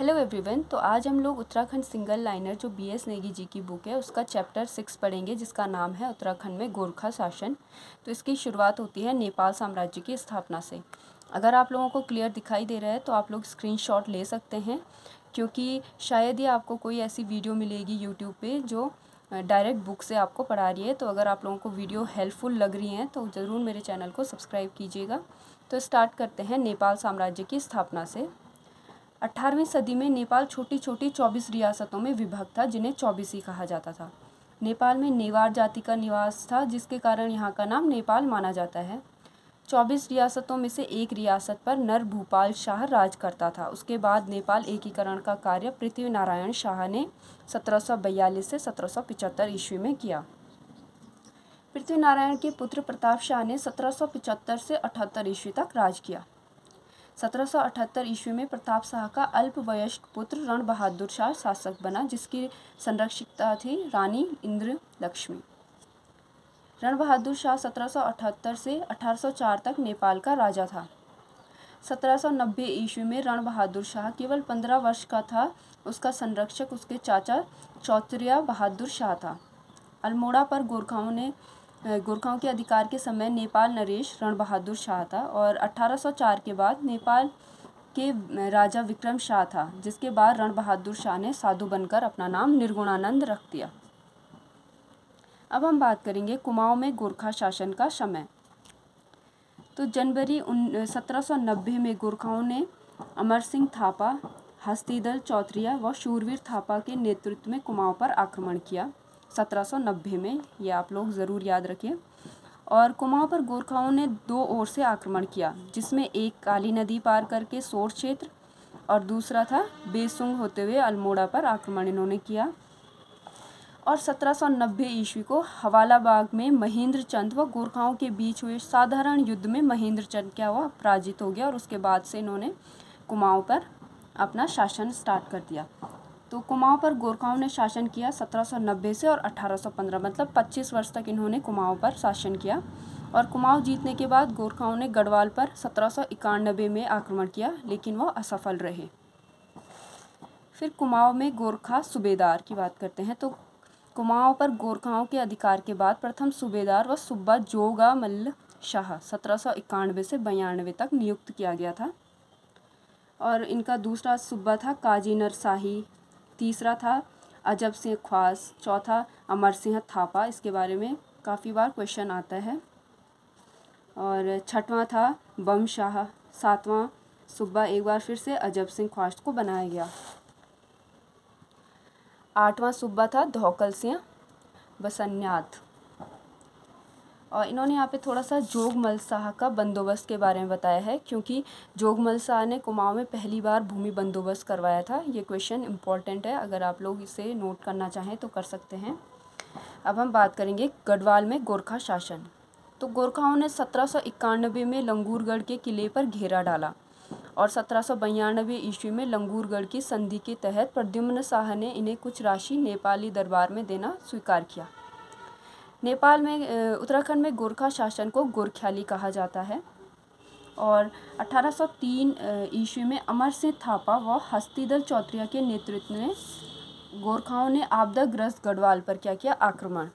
Hello everyone. तो आज हम लोग उत्तराखंड सिंगल लाइनर जो बीएस नेगी जी की बुक है उसका चैप्टर 6 पढ़ेंगे, जिसका नाम है उत्तराखंड में गोरखा शासन। तो इसकी शुरुआत होती है नेपाल साम्राज्य की स्थापना से। अगर आप लोगों को क्लियर दिखाई दे रहा है तो आप लोग स्क्रीनशॉट ले सकते हैं, क्योंकि शायद ही आपको कोई ऐसी वीडियो मिलेगी यूट्यूब पर जो डायरेक्ट बुक से आपको पढ़ा रही है। तो अगर आप लोगों को वीडियो हेल्पफुल लग रही हैं तो ज़रूर मेरे चैनल को सब्सक्राइब कीजिएगा। तो स्टार्ट करते हैं नेपाल साम्राज्य की स्थापना से। 18वीं सदी में नेपाल छोटी छोटी 24 रियासतों में विभक्त था, जिन्हें चौबीसी कहा जाता था। नेपाल में नेवार जाति का निवास था, जिसके कारण यहाँ का नाम नेपाल माना जाता है। 24 रियासतों में से एक रियासत पर नर भूपाल शाह राज करता था। उसके बाद नेपाल एकीकरण का कार्य पृथ्वी नारायण शाह ने 1742 से 1775 ईस्वी में किया। पृथ्वी नारायण के पुत्र प्रताप शाह ने 1775 से 78 ईस्वी तक राज किया। 1778 ईस्वी में प्रताप शाह का अल्पवयस्क पुत्र रण बहादुर शाह शासक बना, जिसकी संरक्षिता थी रानी इंद्र लक्ष्मी। रण बहादुर शाह 1778 से 1804 तक नेपाल का राजा था। 1790 ईस्वी में रण बहादुर शाह केवल 15 वर्ष का था। उसका संरक्षक उसके चाचा चौतरिया बहादुर शाह था। अल्मोड़ा पर गोरखाओं के अधिकार के समय नेपाल नरेश रण बहादुर शाह था, और 1804 के बाद नेपाल के राजा विक्रम शाह था, जिसके बाद रण बहादुर शाह ने साधु बनकर अपना नाम निर्गुणानंद रख दिया। अब हम बात करेंगे कुमाऊं में गोरखा शासन का समय। तो जनवरी 1790 में गोरखाओं ने अमर सिंह थापा, हस्तीदल चौतरिया व शूरवीर थापा के नेतृत्व में कुमाऊं पर आक्रमण किया। 1790 में, ये आप लोग ज़रूर याद रखिए। और कुमाऊं पर गोरखाओं ने दो ओर से आक्रमण किया, जिसमें एक काली नदी पार करके सोर क्षेत्र और दूसरा था बेसुंग होते हुए अल्मोड़ा पर आक्रमण इन्होंने किया। और 1790 ईस्वी को हवाला बाग में महेंद्र चंद व गोरखाओं के बीच हुए साधारण युद्ध में महेंद्र चंद क्या हुआ, पराजित हो गया, और उसके बाद से इन्होंने कुमाऊं पर अपना शासन स्टार्ट कर दिया। तो कुमाऊं पर गोरखाओं ने शासन किया 1790 से, और 1815 मतलब 25 वर्ष तक इन्होंने कुमाऊं पर शासन किया। और कुमाऊं जीतने के बाद गोरखाओं ने गढ़वाल पर 1791 में आक्रमण किया, लेकिन वह असफल रहे। फिर कुमाऊं में गोरखा सूबेदार की बात करते हैं। तो कुमाऊं पर गोरखाओं के अधिकार के बाद प्रथम सूबेदार व सुब्बा जोगा मल्ल शाह 1791 से 92 तक नियुक्त किया गया था। और इनका दूसरा सूबा था काजी नरसाही, तीसरा था अजब सिंह ख्वास, चौथा अमर सिंह थापा, इसके बारे में काफ़ी बार क्वेश्चन आता है। और छठवां था बम शाह, सातवां सूबा एक बार फिर से अजब सिंह ख्वास को बनाया गया। आठवां सूबा था धौकल सिंह बसन्यात। और इन्होंने यहाँ पे थोड़ा सा जोगमल शाह का बंदोबस्त के बारे में बताया है, क्योंकि जोगमल शाह ने कुमाऊं में पहली बार भूमि बंदोबस्त करवाया था। ये क्वेश्चन इम्पॉर्टेंट है, अगर आप लोग इसे नोट करना चाहें तो कर सकते हैं। अब हम बात करेंगे गढ़वाल में गोरखा शासन। तो गोरखाओं ने 1791 में लंगूरगढ़ के किले पर घेरा डाला, और 1792 ईस्वी में लंगूरगढ़ की संधि के तहत प्रद्युम्न शाह ने इन्हें कुछ राशि नेपाली दरबार में देना स्वीकार किया। नेपाल में उत्तराखंड में गोरखा शासन को गोरख्याली कहा जाता है। और 1803 ईस्वी में अमर सिंह थापा व हस्तीदल चौतरिया के नेतृत्व में गोरखाओं ने आपदाग्रस्त गढ़वाल पर क्या किया, आक्रमण।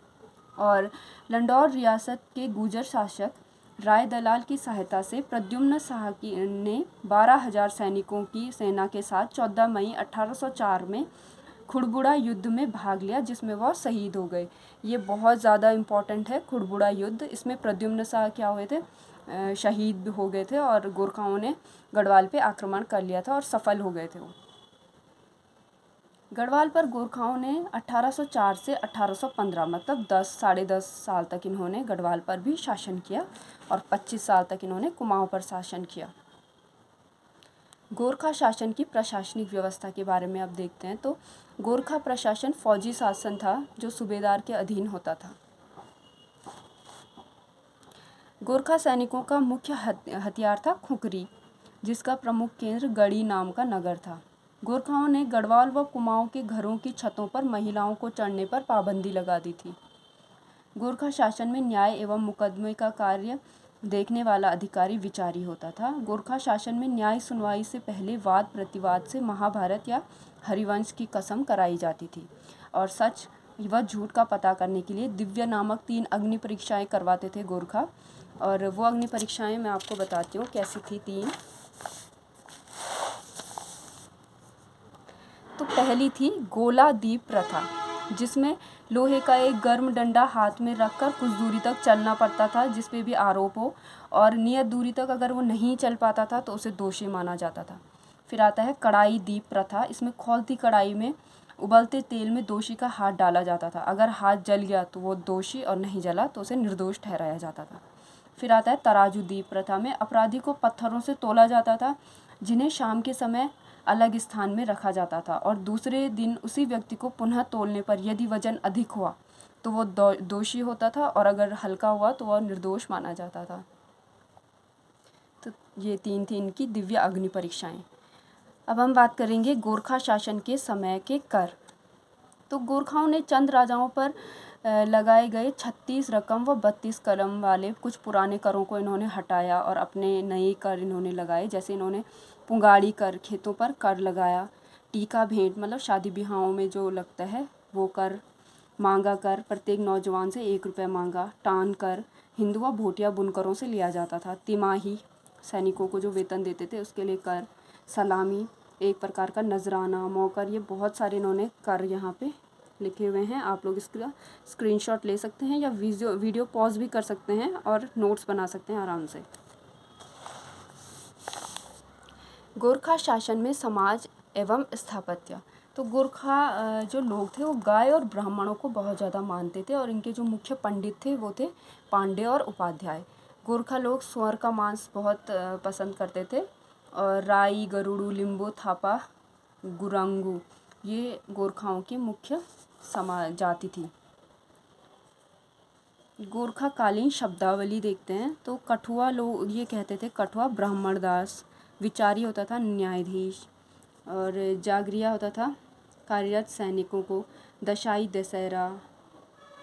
और लंडौर रियासत के गुर्जर शासक राय दलाल की सहायता से प्रद्युम्न शाह ने 12,000 सैनिकों की सेना के साथ 14 मई 1804 में खुड़बुड़ा युद्ध में भाग लिया, जिसमें वह शहीद हो गए। ये बहुत ज़्यादा इम्पॉर्टेंट है खुड़बुड़ा युद्ध। इसमें प्रद्युम्न शाह क्या हुए थे, शहीद हो गए थे, और गोरखाओं ने गढ़वाल पे आक्रमण कर लिया था और सफल हो गए थे वो। गढ़वाल पर गोरखाओं ने 1804 से 1815 मतलब 10-10.5 साल तक इन्होंने गढ़वाल पर भी शासन किया, और 25 साल तक इन्होंने कुमाऊं पर शासन किया। गोरखा शासन की प्रशासनिक व्यवस्था के बारे में अब देखते हैं। तो गोरखा प्रशासन फौजी शासन था, जो सूबेदार के अधीन होता था। गोरखा सैनिकों का मुख्य हथियार था खुखरी, जिसका प्रमुख केंद्र गढ़ी नाम का नगर था। गोरखाओं ने गढ़वाल व कुमाऊं के घरों की छतों पर महिलाओं को चढ़ने पर पाबंदी लगा दी थी। गोरखा शासन में न्याय एवं मुकदमे का कार्य देखने वाला अधिकारी विचारी होता था। गोरखा शासन में न्याय सुनवाई से पहले वाद प्रतिवाद से महाभारत या हरिवंश की कसम कराई जाती थी और सच व झूठ का पता करने के लिए दिव्य नामक 3 अग्नि परीक्षाएं करवाते थे गोरखा। और वो अग्नि परीक्षाएं मैं आपको बताती हूँ कैसी थी 3। तो पहली थी गोला दीप प्रथा, जिसमें लोहे का एक गर्म डंडा हाथ में रखकर कुछ दूरी तक चलना पड़ता था जिस पे भी आरोप हो, और नियत दूरी तक अगर वो नहीं चल पाता था तो उसे दोषी माना जाता था। फिर आता है कढ़ाई दीप प्रथा। इसमें खौलती कढ़ाई में उबलते तेल में दोषी का हाथ डाला जाता था। अगर हाथ जल गया तो वो दोषी, और नहीं जला तो उसे निर्दोष ठहराया जाता था। फिर आता है तराजू दीप प्रथा में अपराधी को पत्थरों से तोला जाता था, जिन्हें शाम के समय अलग स्थान में रखा जाता था, और दूसरे दिन उसी व्यक्ति को पुनः तोलने पर यदि वजन अधिक हुआ तो वो दोषी होता था, और अगर हल्का हुआ तो वह निर्दोष माना जाता था। तो ये 3 थी इनकी दिव्य अग्नि परीक्षाएं। अब हम बात करेंगे गोरखा शासन के समय के कर। तो गोरखाओं ने चंद राजाओं पर लगाए गए 36 रकम व 32 कलम वाले कुछ पुराने करों को इन्होंने हटाया और अपने नए कर इन्होंने लगाए। जैसे इन्होंने पुंगाड़ी कर, खेतों पर कर लगाया, टीका भेंट मतलब शादी ब्याहों में जो लगता है वो कर, मांगा कर प्रत्येक नौजवान से 1 रुपये मांगा, टान कर हिंदू व भोटिया बुनकरों से लिया जाता था, तिमाही सैनिकों को जो वेतन देते थे उसके लिए कर, सलामी एक प्रकार का नजराना, मौकर, ये बहुत सारे इन्होंने कर यहाँ पे लिखे हुए हैं। आप लोग इसका स्क्रीनशॉट ले सकते हैं या वीडियो पॉज भी कर सकते हैं और नोट्स बना सकते हैं आराम से। गोरखा शासन में समाज एवं स्थापत्य। तो गोरखा जो लोग थे वो गाय और ब्राह्मणों को बहुत ज़्यादा मानते थे, और इनके जो मुख्य पंडित थे वो थे पांडे और उपाध्याय। गोरखा लोग सुअर का मांस बहुत पसंद करते थे, और राई, गरुड़ू, लिंबू, थापा, गुरांगू ये गोरखाओं की मुख्य जाति थी। गोरखा कालीन शब्दावली देखते हैं। तो कठुआ लोग ये कहते थे कठुआ ब्राह्मण दास, विचारी होता था न्यायाधीश, और जागरिया होता था कार्यरत सैनिकों को, दशाई दशहरा,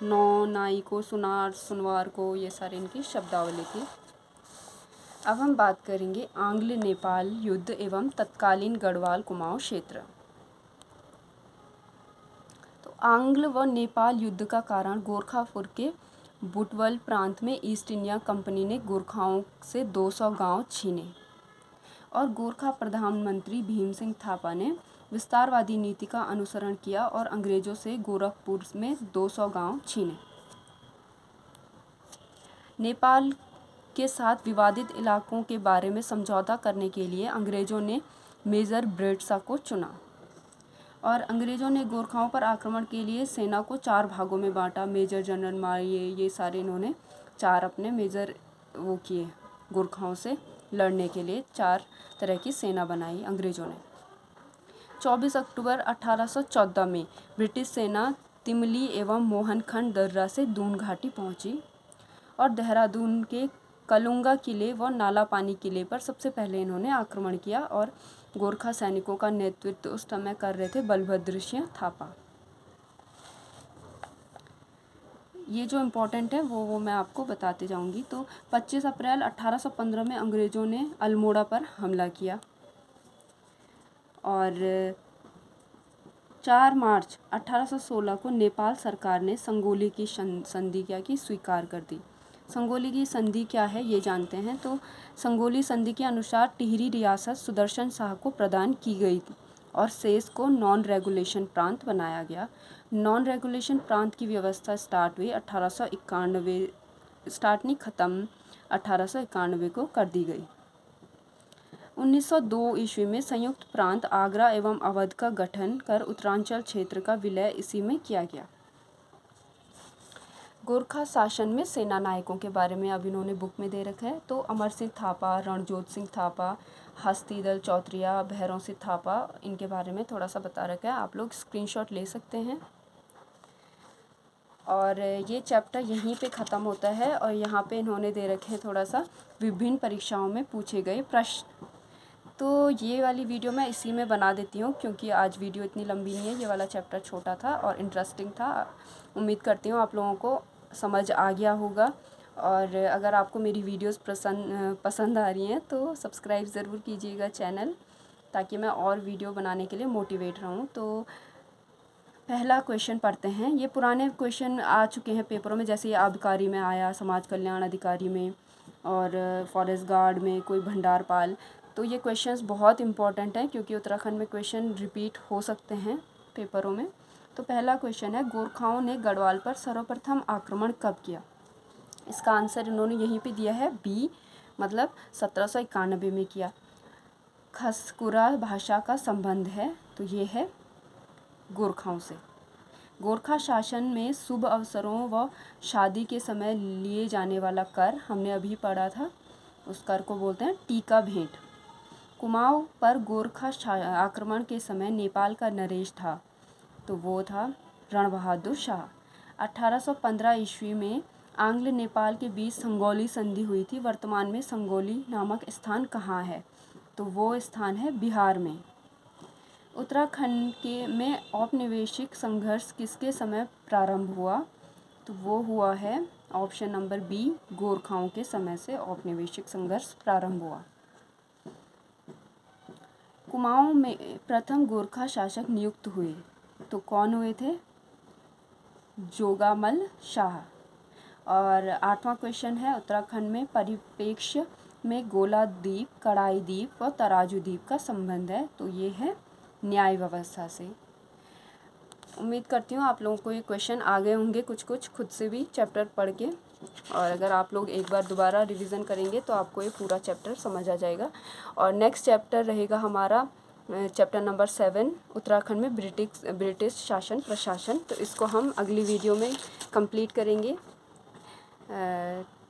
नौ नाई को, सुनार सुनवार को, ये सारे इनकी शब्दावली थी। अब हम बात करेंगे आंग्ल नेपाल युद्ध एवं तत्कालीन गढ़वाल कुमाऊं क्षेत्र। तो आंग्ल व नेपाल युद्ध का कारण गोरखापुर के बुटवल प्रांत में ईस्ट इंडिया कंपनी ने गोरखाओं से 200 गांव छीने, और गोरखा प्रधानमंत्री भीम सिंह थापा ने विस्तारवादी नीति का अनुसरण किया और अंग्रेजों से गोरखपुर में 200 गांव छीने। नेपाल के साथ विवादित इलाकों के बारे में समझौता करने के लिए अंग्रेजों ने मेजर ब्रेडसा को चुना, और अंग्रेजों ने गोरखाओं पर आक्रमण के लिए सेना को 4 भागों में बांटा। मेजर जनरल मारिये, ये सारे इन्होंने 4 अपने मेजर वो किए, गोरखाओं से लड़ने के लिए 4 तरह की सेना बनाई अंग्रेजों ने। 24 अक्टूबर 1814 में ब्रिटिश सेना तिमली एवं मोहनखंड दर्रा से दून घाटी पहुंची, और देहरादून के कलुंगा किले व नाला पानी किले पर सबसे पहले इन्होंने आक्रमण किया, और गोरखा सैनिकों का नेतृत्व उस समय कर रहे थे बलभद्र सिंह थापा। ये जो इम्पोर्टेंट है वो मैं आपको बताते जाऊंगी। तो 25 अप्रैल 1815 में अंग्रेज़ों ने अल्मोड़ा पर हमला किया, और 4 मार्च 1816 को नेपाल सरकार ने संगोली की संधि क्या की स्वीकार कर दी। संगोली की संधि क्या है ये जानते हैं। तो संगोली संधि के अनुसार टिहरी रियासत सुदर्शन शाह को प्रदान की गई और शेष को नॉन रेगुलेशन प्रांत बनाया गया। नॉन रेगुलेशन प्रांत की व्यवस्था स्टार्ट हुई 1891, स्टार्ट नहीं ख़त्म 1891 को कर दी गई। 1902 ईस्वी में संयुक्त प्रांत आगरा एवं अवध का गठन कर उत्तरांचल क्षेत्र का विलय इसी में किया गया। गोरखा शासन में सेना नायकों के बारे में अब इन्होंने बुक में दे रखा है। तो अमर सिंह थापा, रणजोत सिंह थापा, हस्तीदल चौधरिया, भैरों सिंह थापा, इनके बारे में थोड़ा सा बता रखा है, आप लोग स्क्रीनशॉट ले सकते हैं। और ये चैप्टर यहीं पे ख़त्म होता है, और यहाँ पे इन्होंने दे रखे हैं थोड़ा सा विभिन्न परीक्षाओं में पूछे गए प्रश्न। तो ये वाली वीडियो मैं इसी में बना देती हूँ, क्योंकि आज वीडियो इतनी लंबी नहीं है, ये वाला चैप्टर छोटा था और इंटरेस्टिंग था। उम्मीद करती हूँ आप लोगों को समझ आ गया होगा, और अगर आपको मेरी वीडियोस पसंद आ रही हैं तो सब्सक्राइब ज़रूर कीजिएगा चैनल, ताकि मैं और वीडियो बनाने के लिए मोटिवेट रहूँ। तो पहला क्वेश्चन पढ़ते हैं। ये पुराने क्वेश्चन आ चुके हैं पेपरों में, जैसे ये आबकारी में आया, समाज कल्याण अधिकारी में, और फॉरेस्ट गार्ड में कोई भंडारपाल। तो ये क्वेश्चंस बहुत इंपॉर्टेंट हैं क्योंकि उत्तराखंड में क्वेश्चन रिपीट हो सकते हैं पेपरों में। तो पहला क्वेश्चन है, गोरखाओं ने गढ़वाल पर सर्वप्रथम आक्रमण कब किया? इसका आंसर इन्होंने यहीं पे दिया है बी, मतलब 1791 में किया। खसकुरा भाषा का संबंध है, तो ये है गोरखाओं से। गोरखा शासन में शुभ अवसरों व शादी के समय लिए जाने वाला कर, हमने अभी पढ़ा था, उस कर को बोलते हैं टीका भेंट। कुमाऊं पर गोरखा आक्रमण के समय नेपाल का नरेश था, तो वो था रणबहादुर शाह। 1815 ईस्वी में आंग्ल नेपाल के बीच संगोली संधि हुई थी। वर्तमान में संगोली नामक स्थान कहाँ है? तो वो स्थान है बिहार में। उत्तराखंड में औपनिवेशिक संघर्ष किसके समय प्रारंभ हुआ? तो वो हुआ है ऑप्शन नंबर बी, गोरखाओं के समय से औपनिवेशिक संघर्ष प्रारंभ हुआ। कुमाऊं में प्रथम गोरखा शासक नियुक्त हुए, तो कौन हुए थे? जोगामल शाह। और 8वां क्वेश्चन है, उत्तराखंड में परिप्रेक्ष्य में गोला द्वीप, कड़ाई द्वीप व तराजू द्वीप का संबंध है, तो ये है न्याय व्यवस्था से। उम्मीद करती हूँ आप लोगों को ये क्वेश्चन आ गए होंगे कुछ कुछ खुद से भी चैप्टर पढ़ के, और अगर आप लोग एक बार दोबारा रिवीजन करेंगे तो आपको ये पूरा चैप्टर समझ आ जाएगा। और नेक्स्ट चैप्टर रहेगा हमारा चैप्टर नंबर 7, उत्तराखंड में ब्रिटिश शासन प्रशासन। तो इसको हम अगली वीडियो में कंप्लीट करेंगे।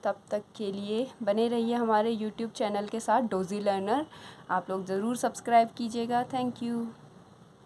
तब तक के लिए बने रहिए हमारे YouTube चैनल के साथ, डोजी लर्नर। आप लोग ज़रूर सब्सक्राइब कीजिएगा। Thank you.